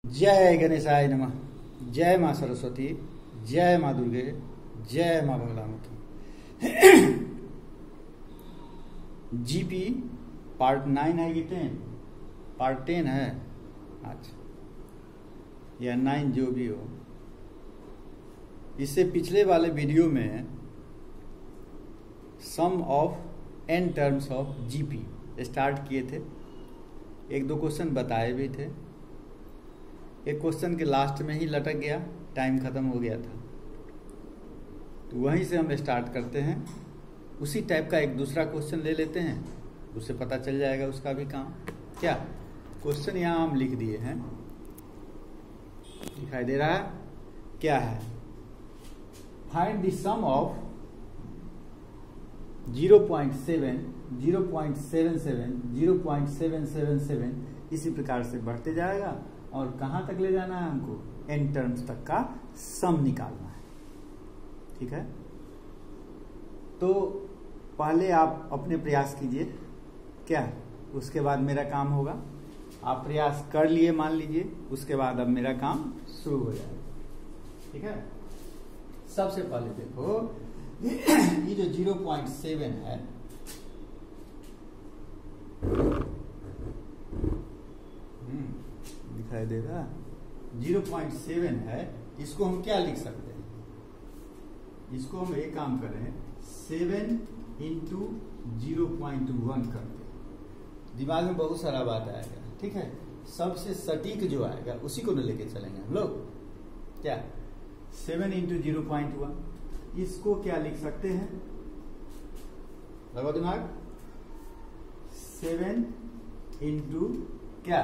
जय गणेशाय नमः। जय माँ सरस्वती, जय माँ दुर्गे, जय माँ बगलामुखी। जीपी पार्ट 9 है कि 10? पार्ट 10 है। अच्छा, या 9 जो भी हो। इससे पिछले वाले वीडियो में sum of n terms of GP start किए थे। एक दो क्वेश्चन बताए भी थे। एक क्वेश्चन के लास्ट में ही लटक गया, टाइम खत्म हो गया था, तो वहीं से हम स्टार्ट करते हैं। उसी टाइप का एक दूसरा क्वेश्चन ले लेते हैं, उससे पता चल जाएगा उसका भी काम क्या। क्वेश्चन यहाँ हम लिख दिए हैं, दिखाई दे रहा है क्या है? फाइंड द सम ऑफ 0.7, 0.77, 0.777, इसी प्रकार से बढ़ते जाएगा और कहां तक ले जाना है हमको? n टर्म्स तक का सम निकालना है। ठीक है, तो पहले आप अपने प्रयास कीजिए क्या, उसके बाद मेरा काम होगा। आप प्रयास कर लिए मान लीजिए, उसके बाद अब मेरा काम शुरू हो जाएगा। ठीक है, सबसे पहले देखो ये जो 0.7 है, दिखाई दे रहा 0.7 है, इसको हम क्या लिख सकते हैं? इसको हम एक काम करें, 7 इंटू 0.1 करते हैं। दिमाग में बहुत सारा बात आएगा, ठीक है। सबसे सटीक जो आएगा उसी को न लेके चलेंगे हम लोग। क्या 7 इंटू 0.1, इसको क्या लिख सकते हैं? लगाओ दिमाग। 7 इंटू क्या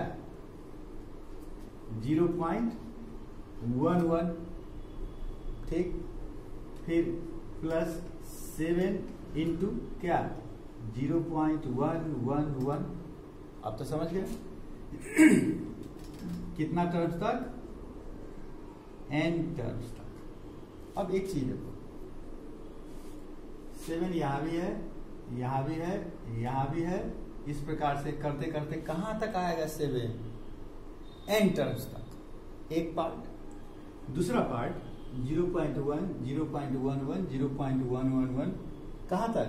0.11, ठीक। फिर प्लस 7 इंटू क्या 0.111। अब तो समझ गए कितना टर्म्स तक? n टर्म्स तक। अब एक चीज देखो, 7 यहां भी है, यहां भी है, यहां भी है। इस प्रकार से करते करते कहां तक आएगा 7? n टर्म्स तक। एक पार्ट। दूसरा पार्ट 0.1, 0.11, 0.111 कहां तक?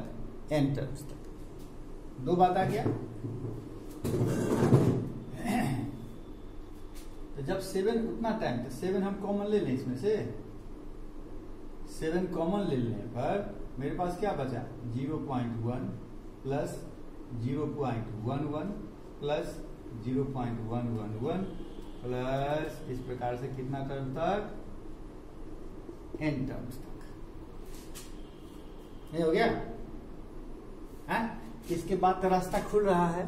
n टर्म्स तक। दो बात आ गया। तो जब 7 उतना टाइम, तो 7 हम कॉमन ले लें इसमें से। 7 कॉमन ले लेने पर मेरे पास क्या बचा? 0.1 प्लस 0.11 प्लस 0.111 प्लस इस प्रकार से कितना टर्म तक? n टर्म्स तक। ये हो गया है? इसके बाद तो रास्ता खुल रहा है,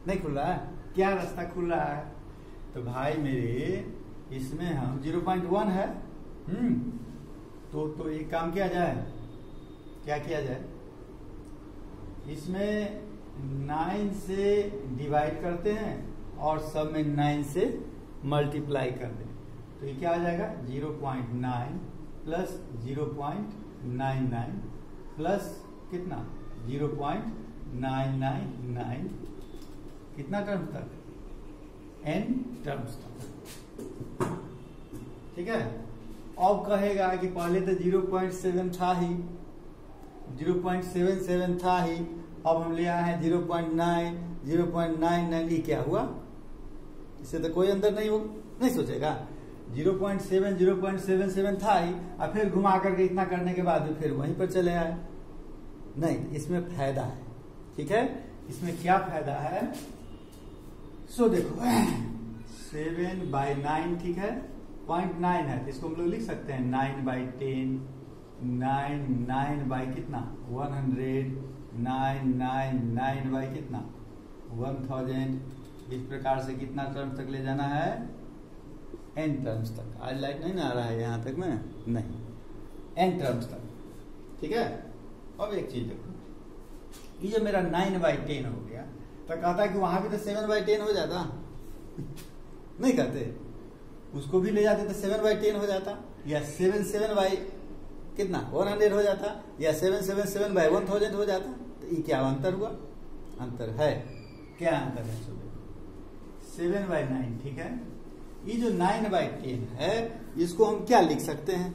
नहीं खुल रहा है? क्या रास्ता खुल रहा है? तो भाई मेरे इसमें हम 0.1 है, तो एक काम किया जाए। क्या किया जाए? इसमें 9 से डिवाइड करते हैं और सब में 9 से मल्टीप्लाई कर दें, तो ये क्या आ जाएगा? 0.9 प्लस 0.99 प्लस कितना? 0.999, कितना टर्म तक? n टर्म्स तक। ठीक है। अब कहेगा कि पहले तो 0.7 था ही, 0.77 था ही, अब हम ले आए हैं 0.9, 0.99। ये क्या हुआ? इससे तो कोई अंदर नहीं सोचेगा। 0.7, 0.77 था ही, और फिर घुमा करके इतना करने के बाद फिर वहीं पर चले आए। नहीं, इसमें फायदा है। ठीक है, इसमें क्या फायदा है? सो देखो 7/9, ठीक है, 0.9 है, इसको हम लोग लिख सकते हैं 9/10, 9 बाई कितना? 100, 9 बाई कितना? 1000। इस प्रकार से कितना टर्म्स तक ले जाना है? n टर्म्स तक। आज लाइट नहीं ना आ रहा है यहां तक में? नहीं, n टर्म्स तक। ठीक है। अब एक चीज देखो, ये मेरा 9/10 हो गया, तो कहता है कि वहां भी तो 7/10 हो जाता। नहीं कहते? उसको भी ले जाते तो 7/10 हो जाता, या 7 बाई कितना? 100 हो जाता, या 7/1000 हो जाता। तो ये क्या अंतर हुआ? अंतर है। क्या अंतर है? 7/9, ठीक है। ये जो 9/10 है इसको हम क्या लिख सकते हैं,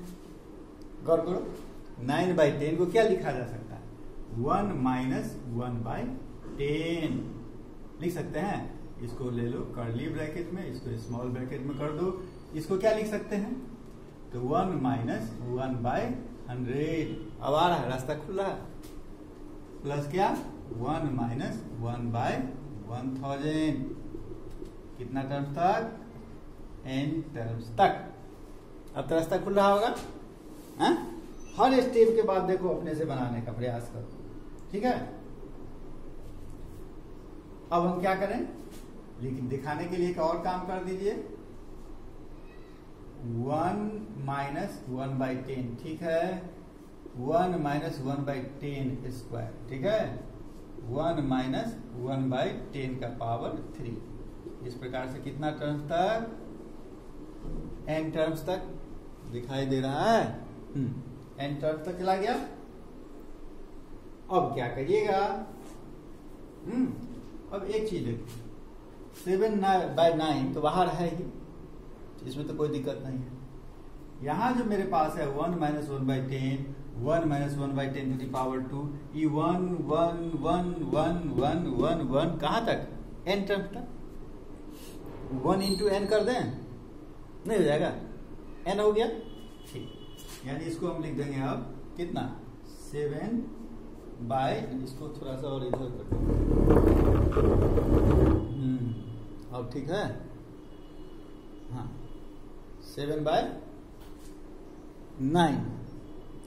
गौर करो। 9/10 को क्या लिखा जा सकता है, 1 - 1/10 लिख सकते हैं। इसको ले लो कर्ली ब्रैकेट में, इसको स्मॉल ब्रैकेट में कर दो। इसको क्या लिख सकते हैं, तो 1 - 1/100। अब आ रहा है, रास्ता खुल रहा है, प्लस क्या 1 - 1/1000। कितना टर्म्स तक, n टर्म्स तक। अब तो रास्ता खुल रहा होगा। हा? हर स्टेप के बाद देखो अपने से बनाने का प्रयास करो, ठीक है। अब हम क्या करें, लेकिन दिखाने के लिए एक और काम कर दीजिए। 1 - 1/10, ठीक है। 1 - 1/10 स्क्वायर, ठीक है। 1 - 1/10 का पावर 3। इस प्रकार से कितना टर्म्स तक, n टर्म्स तक दिखाई दे रहा है। n टर्म्स तक चला गया। अब क्या करिएगा, अब एक चीज देखो, 7/9 तो बाहर है ही, इसमें तो कोई दिक्कत नहीं है। यहां जो मेरे पास है 1 - 1/10, 1 - 1/10 टू द पावर 2, ये 1 1 1 1 1 1 1 कहां तक, n टर्म्स तक। 1 × n कर दें, नहीं हो जाएगा, n हो गया, ठीक। यानी इसको हम लिख देंगे अब कितना, 7 बाय, इसको थोड़ा सा और इधर कर दो। अब ठीक है, हाँ 7/9।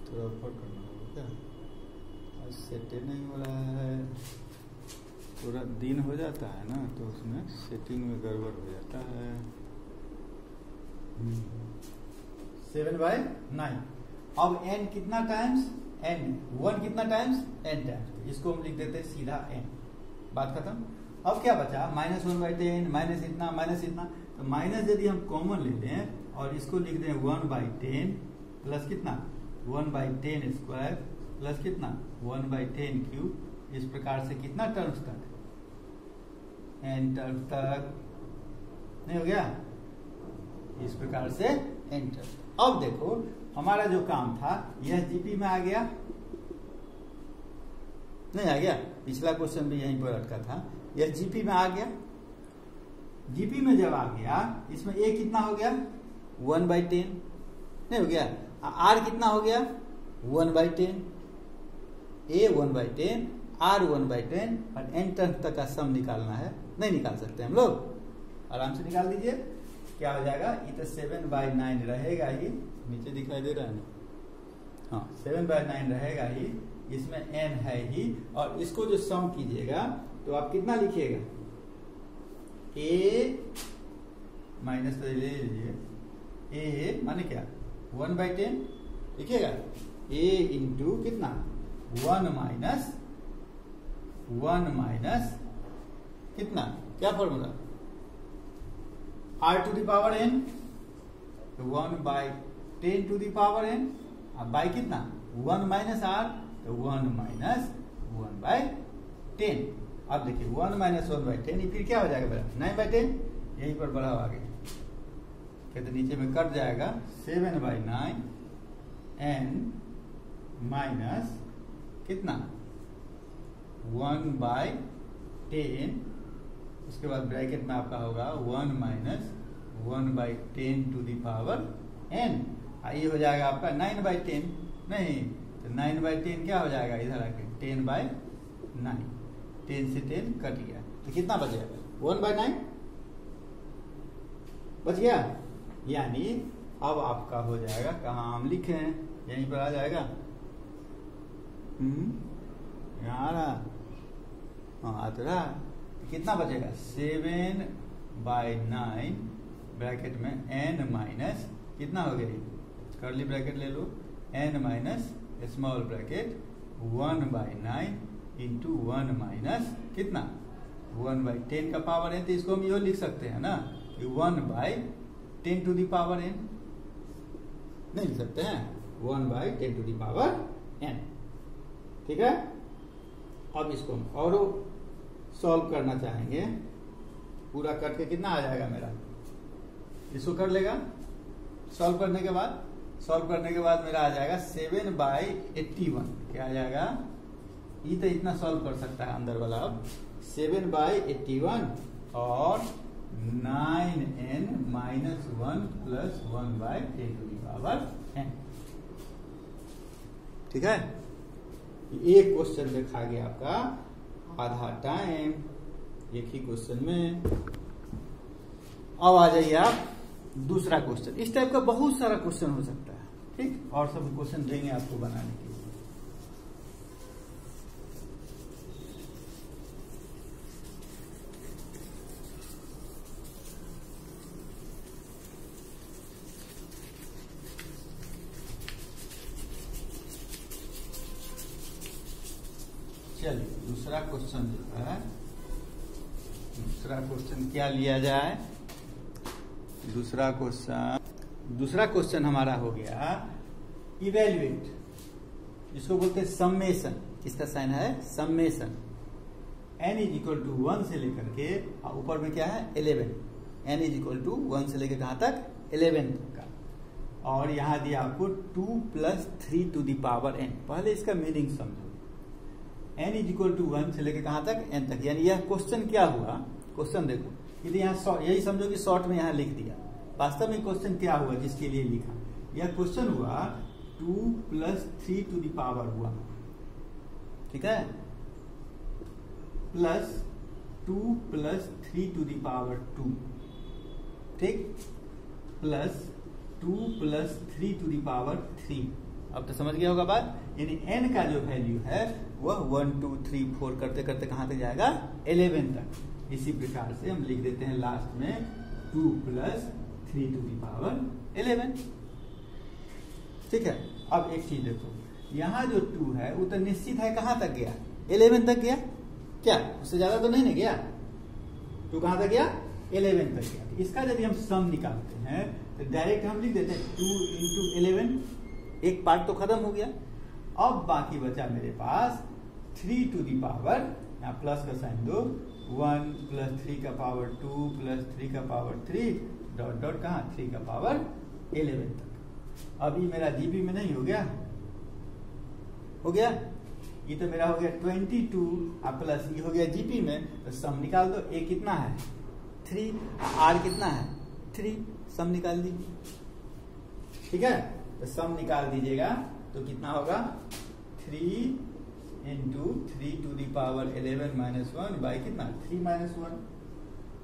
थोड़ा ऊपर करना होगा क्या, आज सेट नहीं हो रहा है, पूरा दिन हो जाता है ना तो उसमें सेटिंग में गड़बड़ हो जाता है। 7/9। अब n कितना टाइम्स, n 1 कितना टाइम्स, n टाइम्स, इसको हम लिख देते हैं सीधा n, बात खत्म। अब क्या बचा, -1/10 माइनस इतना माइनस इतना, तो माइनस यदि हम कॉमन ले लें और इसको लिख दें 1/10 प्लस कितना 1/10 स्क्वायर प्लस कितना 1/10 क्यूब। इस प्रकार से कितना टर्म्स तक, n टर्म्स तक, नहीं हो गया, इस प्रकार से n टर्म्स। अब देखो हमारा जो काम था यह जीपी में आ गया, नहीं आ गया, पिछला क्वेश्चन भी यहीं पर अटका था, यह जीपी में आ गया। जीपी में जब आ गया, इसमें a कितना हो गया 1/10, नहीं हो गया, r कितना हो गया 1/10, a 1/10, r 1/10 और n टर्म्स तक का सम निकालना है। नहीं निकाल सकते हम लोग, आराम से निकाल दीजिए। क्या हो जाएगा, ये तो 7/9 रहेगा ही, नीचे दिखाई दे रहा है ना, हाँ 7/9 रहेगा ही, इसमें n है ही, और इसको जो सम कीजिएगा तो आप कितना लिखिएगा, a माइनस ले लीजिए, a माने क्या 1/10 लिखिएगा, a इंटू कितना 1 माइनस कितना, क्या formula, r to the power n, तो 1/10 टू द पावर n, अब बाई कितना 1 माइनस r, तो 1 माइनस 1/10। अब देखिए 1 माइनस 1/10, फिर क्या हो जाएगा बेटा 9/10, यहीं पर बढ़ाओ आगे, कहते नीचे में कट जाएगा 7/9 n माइनस कितना 1/10, उसके बाद ब्रैकेट में आपका होगा 1 minus 1/10 to the power n, ये हो जाएगा आपका 9/10, नहीं तो 9/10 क्या हो जाएगा इधर आके 10/9, 10 से 10 कट गया, तो कितना बच जाएगा 1/9 बच गया। यानी अब आपका हो जाएगा, कहाँ हम लिखे हैं, यहीं पर आ जाएगा, यहाँ आ रहा, हाँ आ तो रहा, कितना बचेगा 7/9 ब्रैकेट में n माइनस कितना हो गया, कर्ली ब्रैकेट ले लो, n minus small bracket 1/9 into 1 minus कितना 1/10 का पावर है, तो इसको हम यो लिख सकते हैं ना 1/10 टू द पावर n, नहीं लिख सकते हैं 1/10 टू द पावर n, ठीक है। अब इसको हम और सॉल्व करना चाहेंगे, पूरा कट के कितना आ जाएगा मेरा इसको कर लेगा। सॉल्व करने के बाद मेरा आ जाएगा 7/81। क्या आ जाएगा? ये तो इतना सॉल्व कर सकता है अंदर वाला। अब 7/81 और 9n - 1 + 1/10⁻n। ठीक है, एक क्वेश्चन में खा गया आपका आधा टाइम, एक ही क्वेश्चन में। अब आ जाइए आप दूसरा क्वेश्चन। इस टाइप का बहुत सारा क्वेश्चन हो सकता है, ठीक, और सब क्वेश्चन देंगे आपको बनाने के लिए। चलिए दूसरा क्वेश्चन जो है, दूसरा क्वेश्चन क्या लिया जाए? दूसरा क्वेश्चन हमारा हो गया इवेल्युएट, जिसको बोलते हैं सम्मेशन। इसका साइन है सम्मेशन। n = 1 से लेकर के ऊपर में क्या है 11। n = 1 से लेकर कहां तक 11 तक का। और यहां दिया आपको 2 + 3n। पहले इसका मीनिंग समझो। n = 1 से लेकर कहां तक n तक, यानी यह क्वेश्चन क्या हुआ? क्वेश्चन देखो, ये यहाँ यही समझो कि शॉर्ट में यहाँ लिख दिया। वास्तव में क्वेश्चन क्या हुआ जिसके लिए लिखा? यह क्वेश्चन हुआ 2 + 3 हुआ, ठीक है, प्लस 2 + 3 ठीक, प्लस 2 + 3 अब तो समझ गया होगा बात। यानी n का जो वैल्यू है वह 1 2 3 4 करते करते कहां तक जाएगा 11 तक। इसी प्रकार से हम लिख देते हैं लास्ट में 2 + 3 ठीक है। अब एक चीज देखो, यहाँ जो 2 है वो तो निश्चित है कहां तक गया 11 तक गया, क्या उससे ज्यादा तो नहीं ना गया। 2 कहां तक गया 11 तक गया। इसका यदि हम सम निकालते हैं तो डायरेक्ट हम लिख देते हैं 2 × 11। एक पार्ट तो खत्म हो गया। अब बाकी बचा मेरे पास 3 यहाँ प्लस का साइन दो, 1 + 3 का पावर 2 + 3 का पावर 3 डॉट कहाँ 3 का पावर 11 तक। अब ये मेरा जीबी में नहीं हो गया, ये तो मेरा हो गया 22 प्लस ये हो गया जीपी में। तो सम निकाल दो। ए कितना है 3, आर कितना है 3, सम निकाल दीजिए, ठीक है। तो सम निकाल दीजिएगा तो कितना होगा 3 × 3 - 1 बाई कितना 3 - 1,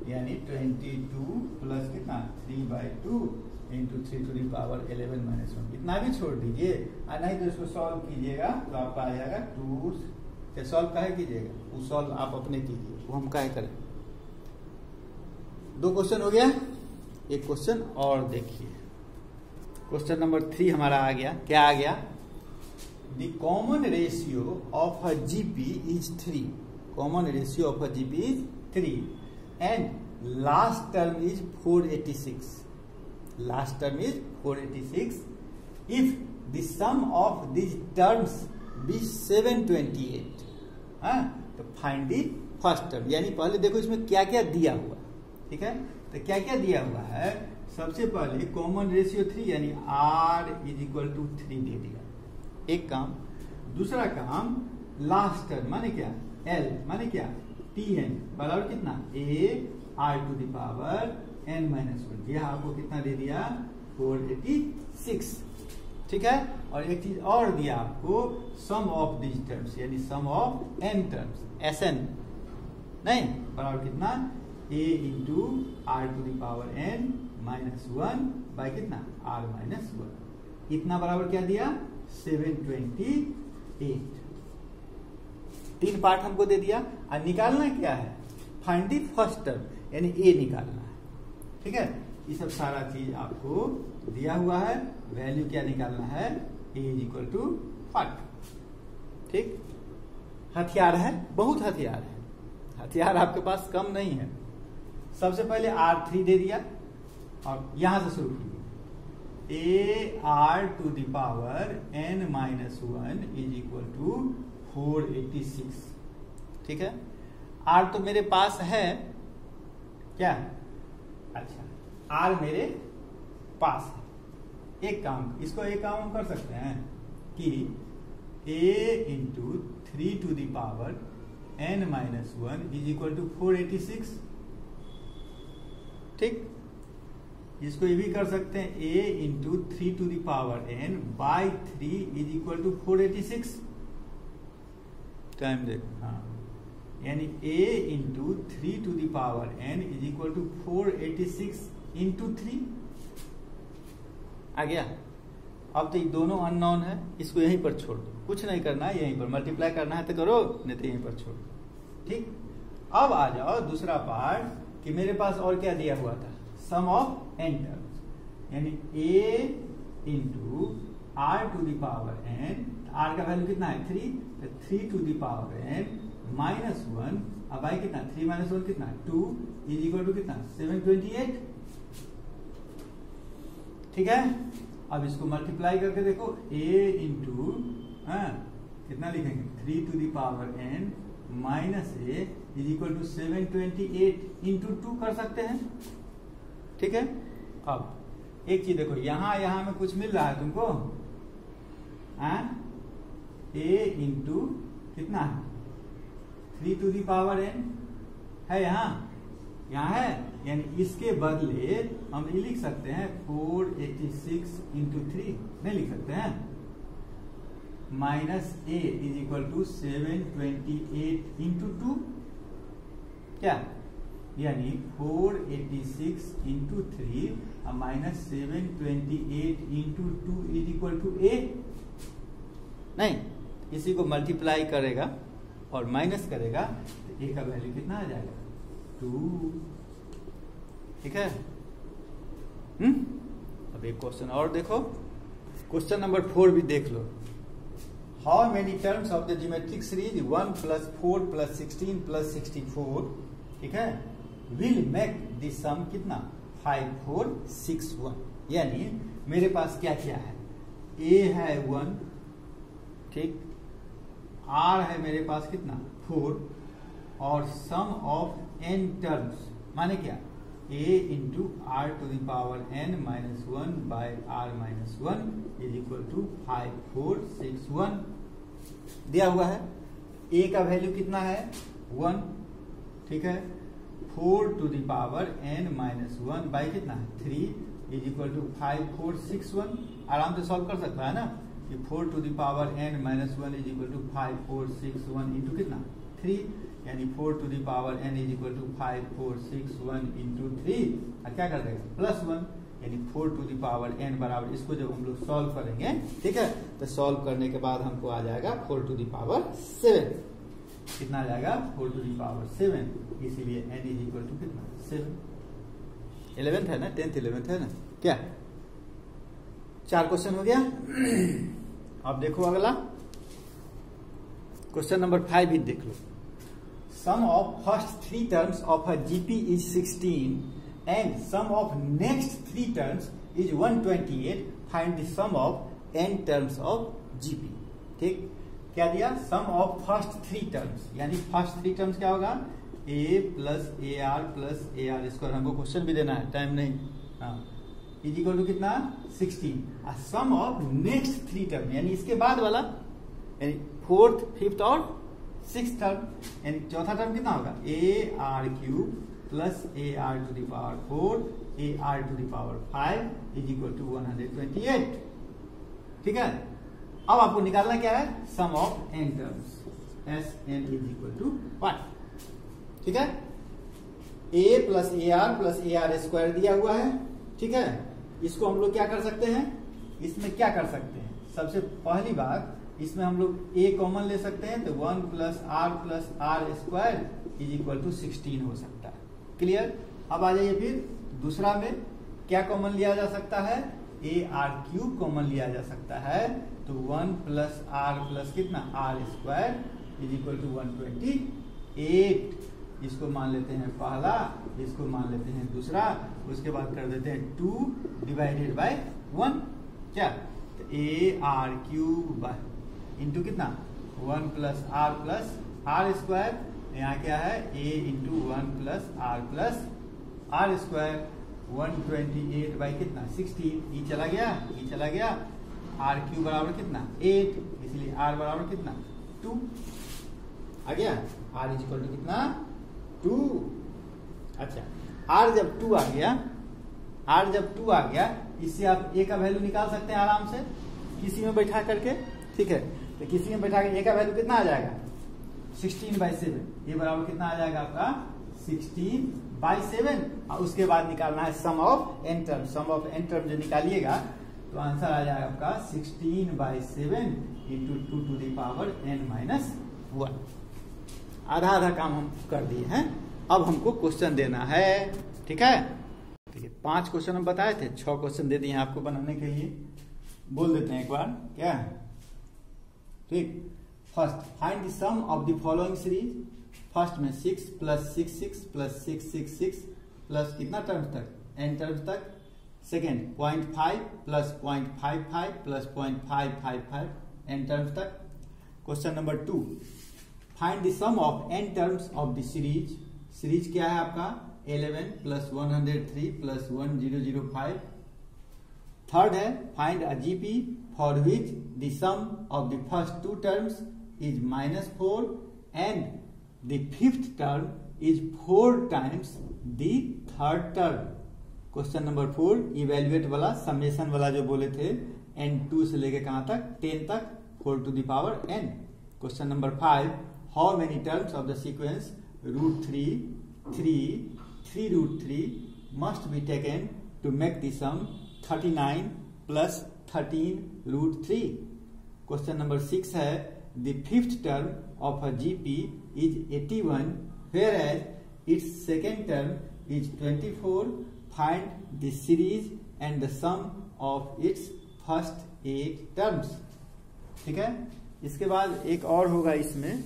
यानी 22 प्लस कितना 3/2 × 3 - 1 इतना भी छोड़ दीजिए। और नहीं तो इसको सॉल्व कीजिएगा तो आपका आ जाएगा 2 से सॉल्व काहे कीजिएगा, वो सॉल्व आप अपने कीजिए, वो हम काहे करें। 2 क्वेश्चन हो गया। एक क्वेश्चन और देखिए, क्वेश्चन नंबर 3 हमारा आ गया। क्या आ गया? The common ratio of a GP is 3. Common ratio of a GP is 3 and last term is 486. Last term is 486. If the sum of these terms be 728, तो find the first term। यानी पहले देखो इसमें क्या क्या दिया हुआ, ठीक है। तो क्या क्या दिया हुआ है? सबसे पहले कॉमन रेशियो 3 यानी R = 3 दे दिया, एक काम। दूसरा काम लास्ट टर्म माने क्या L माने क्या Tn बराबर कितना AR⁴n-1। यह आपको कितना दे दिया 486, ठीक है। और एक चीज और दिया आपको सम ऑफ दिस टर्म्स यानी सम ऑफ n टर्म्स Sn नहीं बराबर कितना A⁴n-1 बाई कितना R-1। इतना बराबर क्या दिया 728। 3 पार्ट हमको दे दिया। और निकालना क्या है फाइंड द फर्स्ट टर्म यानी ए निकालना है, ठीक है। ये सब सारा चीज आपको दिया हुआ है। वैल्यू क्या निकालना है A = 5, ठीक। हथियार है, बहुत हथियार है, हथियार आपके पास कम नहीं है। सबसे पहले R3 दे दिया और यहां से शुरू कीजिए AR⁴n-1 = 486, ठीक है। R तो मेरे पास है क्या, अच्छा आर मेरे पास है। एक काम, इसको एक काम हम कर सकते हैं कि a into 3 to the power n minus 1 is equal to 486। ठीक, इसको ये भी कर सकते हैं a into 3 to the power n by 3 is equal to 486। Time देखो, हाँ, यानी a into 3 to the power n is equal to 486 into 3 आ गया। अब तो ये दोनों अननोन है, इसको यहीं पर छोड़ दो, कुछ नहीं करना है, यहीं पर मल्टीप्लाई करना है तो करो, नहीं तो यहीं पर छोड़ दो। ठीक, अब आ जाओ दूसरा पार्ट कि मेरे पास और क्या दिया हुआ था, सम ऑफ n टर्म्स, यानी a into R to the power n, r का वैल्यू कितना है 3, तो 3 to the power n minus 1, अब आई कितना 3 माइनस 1 कितना 2 इज इक्वल टू कितना 728। ठीक है, अब इसको मल्टीप्लाई करके देखो, a इंटू कितना लिखेंगे 3 to the power n minus a is equal to 728 into 2 कर सकते हैं। ठीक है, अब एक चीज देखो, यहां में कुछ मिल रहा है तुमको, a इंटू कितना है 3 टू द पावर n है, यहाँ है, यानी इसके बदले हम ये लिख सकते हैं 486 इंटू 3, नहीं लिख सकते हैं, minus a is equal to 728 into 2, क्या, यानी 486 into 3 minus 728 into 2 is equal to a। नहीं, इसी को मल्टीप्लाई करेगा और माइनस करेगा तो a का वैल्यू कितना आ जाएगा 2। ठीक है, अब एक क्वेश्चन और देखो, क्वेश्चन नंबर 4 भी देख लो। How many terms of the geometric series 1 plus 4 plus 16 plus 64, ठीक है, विल मेक द सम कितना 5 4 6 1। यानी मेरे पास क्या क्या है, a है 1, ठीक, r है मेरे पास कितना 4, और सम ऑफ n टर्म्स माने क्या a into R to the power n minus 1 by r minus 1 is equal to 5 4 6 1 दिया हुआ है। a का वैल्यू कितना है 1, ठीक है, 4 to the power n minus 1 by कितना है 3 इज इक्वल टू 5 4 6 1। आराम से सॉल्व कर सकता है ना, कि 4 to the power n minus 1 is equal to 5 4 6 1 into कितना 3, यानी 4 to the power n is equal to 5 4 6 1 into 3, और क्या कर देगा प्लस 1, यानी 4 टू द पावर n बराबर, इसको जब हम लोग सॉल्व करेंगे, ठीक है, तो सॉल्व करने के बाद हमको आ जाएगा 4 टू द पावर 7, कितना आ जाएगा 4 टू द पावर 7, इसीलिए n इज इक्वल टू कितना 7। 11th है ना, 10th 11th है ना, क्या 4 क्वेश्चन हो गया। अब देखो अगला क्वेश्चन नंबर 5 भी देख लो। Sum of first 3 terms of a GP is 16 and sum of next 3 terms is 128, find the sum of n terms of GP. ठीक, क्या दिया, सम ऑफ फर्स्ट 3 टर्म्स, यानी फर्स्ट 3 टर्म्स क्या होगा a plus a r square, हमको question भी देना है, टाइम नहीं, हाँ, इज इक्वल टू कितना 16। सम ऑफ नेक्स्ट 3 टर्म, यानी इसके बाद वाला, यानी 4th 5th और 6th टर्म, यानी चौथा टर्म कितना होगा a r cube plus a r to the power 4 a r to the power 5 is equal to 128। ठीक है, अब आपको निकालना क्या है, sum of n terms, s n is equal to 1। ठीक है, a plus a r square दिया हुआ है। ठीक है, इसको हम लोग क्या कर सकते हैं, इसमें क्या कर सकते हैं, सबसे पहली बात इसमें हम लोग a कॉमन ले सकते हैं, तो 1 plus R square is equal to 16 हो सकता है। क्लियर, अब आ जाइए फिर दूसरा में क्या कॉमन लिया जा सकता है, ए आर क्यूब कॉमन लिया जा सकता है, तो 1 प्लस आर प्लस कितना R square is equal to 128। इसको मान लेते हैं पहला, इसको मान लेते हैं दूसरा, उसके बाद कर देते हैं 2 डिवाइडेड बाय 1, क्या, तो ए आर क्यूब इंटू कितना 1 प्लस आर स्क्वायर, यहाँ क्या है a into 1 plus R square, 128 by कितना 16, ई चला गया, ई चला गया, आर क्यू बराबर कितना 8, इसलिए आर बराबर कितना 2 आ गया, आर इज इक्वल टू कितना 2। अच्छा, आर जब 2 आ गया, आर जब 2 आ गया, इससे आप ए का वैल्यू निकाल सकते हैं आराम से किसी में बैठा करके, ठीक है। तो किसी में बैठा के ए का वैल्यू कितना आ जाएगा 16/7, ये बराबर कितना आ जाएगा आपका 16/7। और उसके बाद निकालना है sum of n term, sum of n term जो निकालिएगा तो आंसर आ जाएगा आपका 16/7 into 2 to the power n-1। आधा आधा काम हम कर दिए हैं, अब हमको क्वेश्चन देना है, ठीक है। ठीक है, 5 क्वेश्चन हम बताए थे, 6 क्वेश्चन दे दिए हैं आपको बनाने के लिए। बोल देते हैं एक बार क्या, ठीक। First, find the sum of the following series. First में 6 + 6 6 + 6 6 6 प्लस कितना टर्म्स तक, n टर्म्स तक। सेकेंड, 0.5 + 0.55 + 0.555 n टर्म्स तक। Question number 2, find the sum of n terms of the series. Series क्या है आपका 11 + 103 + 1005। थर्ड है, find a GP for which the sum of the first 2 terms is -4 and the fifth term is 4 times the third term. Question number 4, evaluate वाला, summation वाला जो बोले थे, n2 से लेके कहां तक 10 तक, 4 to the power n। Question number 5, how many terms of the sequence √3 3 3√3 must be taken to make the sum 39 + 13√3। Question number 6 है, the fifth term of a GP is 81 whereas its second term is 24. Find the series and the sum of its first 8 terms। ठीक है, इसके बाद एक और होगा इसमें,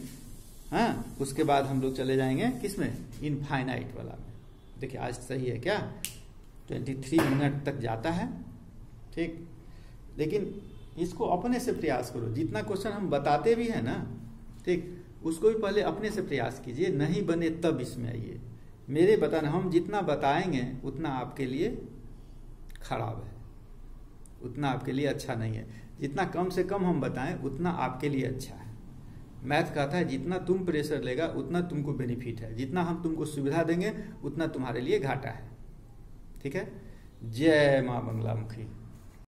हाँ, उसके बाद हम लोग चले जाएंगे किसमें, इनफाइनाइट वाला में। देखिए आज सही है क्या, 23 मिनट तक जाता है, ठीक। लेकिन इसको अपने से प्रयास करो, जितना क्वेश्चन हम बताते भी हैं ना, ठीक, उसको भी पहले अपने से प्रयास कीजिए, नहीं बने तब इसमें आइए। मेरे बताना, हम जितना बताएंगे उतना आपके लिए खराब है, उतना आपके लिए अच्छा नहीं है। जितना कम से कम हम बताएं उतना आपके लिए अच्छा है। मैथ कहता है जितना तुम प्रेशर लेगा उतना तुमको बेनिफिट है, जितना हम तुमको सुविधा देंगे उतना तुम्हारे लिए घाटा है, ठीक है। जय मां बंगलामुखी।